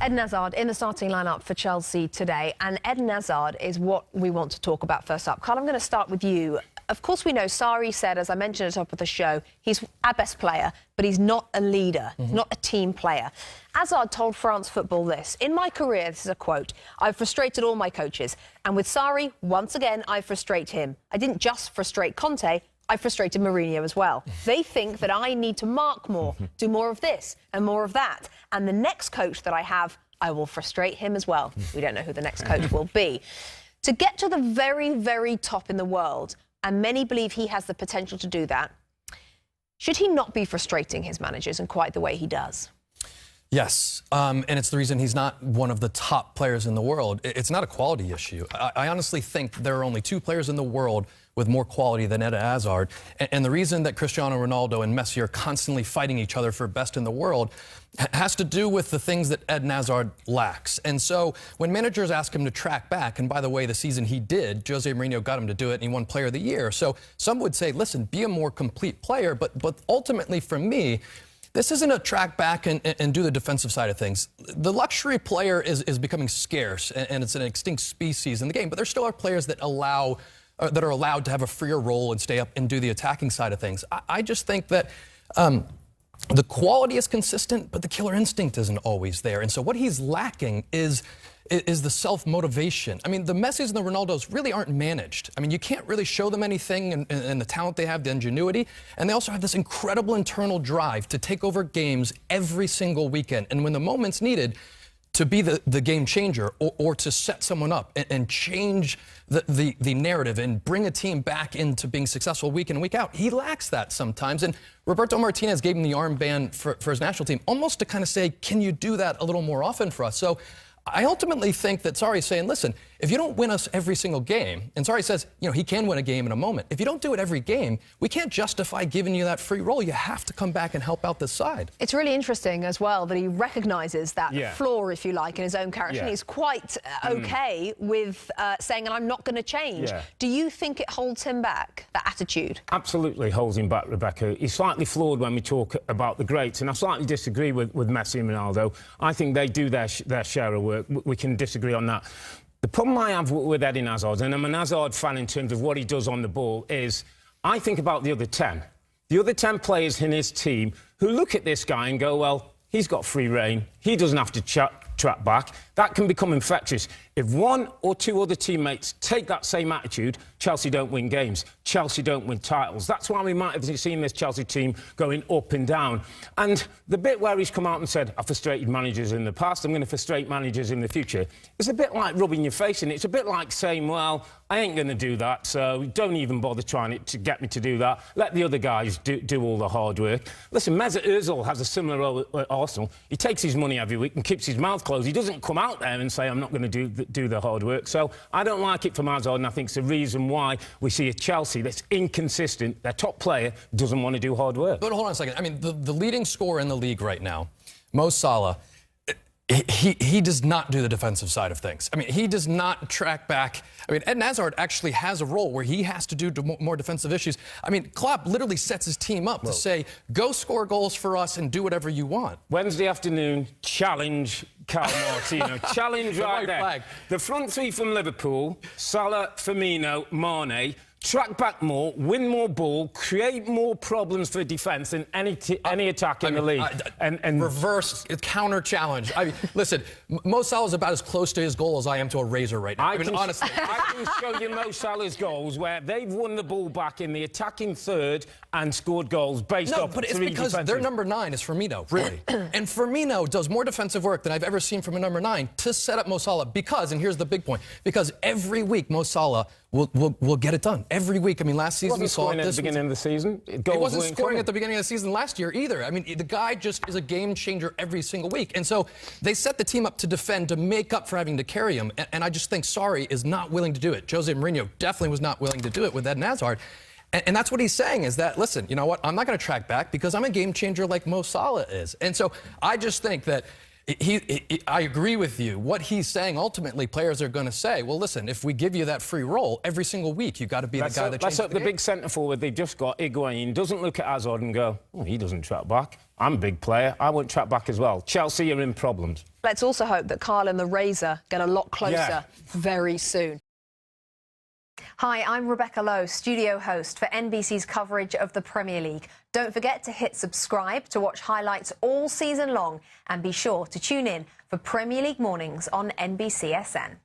Eden Hazard in the starting lineup for Chelsea today, and Eden Hazard is what we want to talk about first up. Carl, I'm going to start with you. Of course, we know Sarri said, as I mentioned at the top of the show, he's our best player, but he's not a leader, not a team player. Hazard told France Football this: "In my career," this is a quote, "I've frustrated all my coaches. And with Sarri, once again, I frustrate him. I didn't just frustrate Conte, I frustrated Mourinho as well. They think that I need to mark more, do more of this and more of that. And the next coach that I have, I will frustrate him as well." We don't know who the next coach will be. To get to the very, very top in the world, and many believe he has the potential to do that, should he not be frustrating his managers in quite the way he does? Yes, and it's the reason he's not one of the top players in the world. It's not a quality issue. I honestly think there are only two players in the world with more quality than Eden Hazard. And the reason that Cristiano Ronaldo and Messi are constantly fighting each other for best in the world has to do with the things that Eden Hazard lacks. And so when managers ask him to track back, and by the way, the season he did, Jose Mourinho got him to do it, and he won Player of the Year. So some would say, listen, be a more complete player. But ultimately, for me, this isn't a track back and do the defensive side of things. The luxury player is becoming scarce, and it's an extinct species in the game. But there still are players that are allowed to have a freer role and stay up and do the attacking side of things. I just think that the quality is consistent, but the killer instinct isn't always there. And so what he's lacking is the self-motivation. I mean, the Messis and the Ronaldos really aren't managed. I mean, you can't really show them anything and the talent they have, the ingenuity. And they also have this incredible internal drive to take over games every single weekend. And when the moment's needed, to be the game changer or to set someone up and change the narrative and bring a team back into being successful week in, week out. He lacks that sometimes. And Roberto Martinez gave him the armband for his national team almost to kind of say, can you do that a little more often for us? So I ultimately think that Sarri's saying, listen, if you don't win us every single game, and Sarri says, you know, he can win a game in a moment. If you don't do it every game, we can't justify giving you that free role. You have to come back and help out this side. It's really interesting as well that he recognises that flaw, if you like, in his own character. And he's quite okay with saying, and I'm not going to change. Do you think it holds him back, that attitude? Absolutely holds him back, Rebecca. He's slightly flawed when we talk about the greats, and I slightly disagree with Messi and Ronaldo. I think they do their share of work. We can disagree on that. The problem I have with Eden Hazard, and I'm an Hazard fan in terms of what he does on the ball, is I think about the other 10. The other 10 players in his team who look at this guy and go, well, he's got free rein. He doesn't have to track back. That can become infectious. If one or two other teammates take that same attitude, Chelsea don't win games. Chelsea don't win titles. That's why we might have seen this Chelsea team going up and down. And the bit where he's come out and said, I've frustrated managers in the past, I'm going to frustrate managers in the future, it's a bit like rubbing your face in it. It's a bit like saying, well, I ain't going to do that, so don't even bother trying to get me to do that. Let the other guys do all the hard work. Listen, Mesut Ozil has a similar role at Arsenal. He takes his money every week and keeps his mouth closed. He doesn't come out there and say, I'm not going to do the hard work. So I don't like it from Hazard, and I think it's the reason why we see a Chelsea that's inconsistent. Their top player doesn't want to do hard work. But hold on a second. I mean, the leading scorer in the league right now, Mo Salah, he does not do the defensive side of things. I mean, he does not track back. I mean, Eden Hazard actually has a role where he has to do more defensive issues. I mean, Klopp literally sets his team up to say, go score goals for us and do whatever you want. Wednesday afternoon, challenge Cal Martino. Challenge right there. Flag. The front three from Liverpool, Salah, Firmino, Mane, track back more, win more ball, create more problems for defence than any attack in the league. And reverse counter challenge. I mean, listen, Mo Salah's about as close to his goal as I am to a razor right now. I mean, honestly. I can show you Mo Salah's goals where they've won the ball back in the attacking third and scored goals based off but it's because their number 9 is Firmino, really. And Firmino does more defensive work than I've ever seen from a number 9 to set up Mo Salah because, and here's the big point, because every week Mo Salah will get it done. Every week. I mean, last season we saw it. At the beginning of the season. He wasn't scoring at the beginning of the season last year either. I mean, the guy just is a game changer every single week. And so they set the team up to defend, to make up for having to carry him. And I just think Sarri is not willing to do it. Jose Mourinho definitely was not willing to do it with Eden Hazard. And that's what he's saying is that, listen, you know what? I'm not going to track back because I'm a game changer like Mo Salah is. And so I just think that I agree with you. What he's saying, ultimately, players are going to say, well, listen, if we give you that free role every single week, you've got to be the guy that changes the game. The big centre forward they've just got, Higuain, doesn't look at Hazard and go, oh, he doesn't track back. I'm a big player. I won't track back as well. Chelsea are in problems. Let's also hope that Carl and the Razor get a lot closer very soon. Hi, I'm Rebecca Lowe, studio host for NBC's coverage of the Premier League. Don't forget to hit subscribe to watch highlights all season long, and be sure to tune in for Premier League mornings on NBCSN.